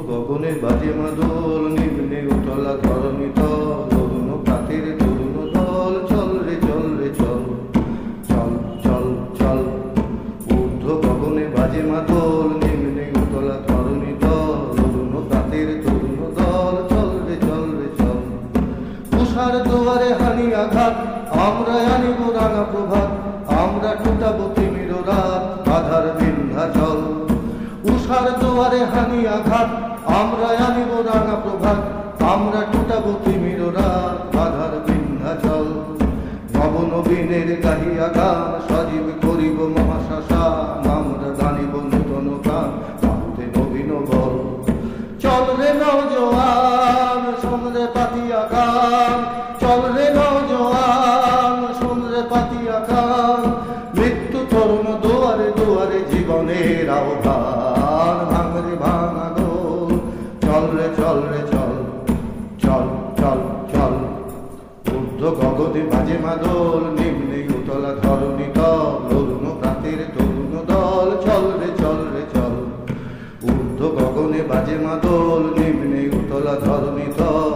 গগনে বাজে মাদল, নিম্নে উতলা ধরণী তল, তরুণ প্রাতের তরুণ দল, চল রে চল রে চল, চল চল চল। ঊর্ধ্ব গগনে বাজে মাদল, নিম্নে উতলা ধরণী তল, তরুণ প্রাতের তরুণ দল, চল রে চল রে চল। তুষার দুয়ারে হানি আঘাত, আমরা আনিব রাঙা প্রভাত, আমরা টুটাবো তিমির রাত, আধার বিন্ধ্যাচল। উষার দুয়ারে হানি আঘাত, আমরা আনিব রাঙা প্রভাত, আমরা টুটাবো তিমির রাত, আধার বিন্ধ্যাচল। নবনবীনের গাহিয়া গান, সজীব করিব মহাশ্মশান, আমরা গানিব নূতন গান, গানতে নবীন বল। চল রে নওজোয়ান, শোন রে পাতিয়া গান, চল রে নওজোয়ান, শোন রে পাতিয়া গান। মৃত্যু তরুণ দুয়ারে দুয়ারে জীবনের আহ্বান, ভাঙ রে ভাঙা দোল, চল রে চল রে চল, চল চল চল। ঊর্ধ্ব গগনে বাজে মাদল, নিম্নে উতলা ধরণী তল, তরুণ প্রাতের তরুণ দল, চল রে চল রে চল। ঊর্ধ্ব গগনে বাজে মাদল, নিম্নে উতলা ধরণী তল,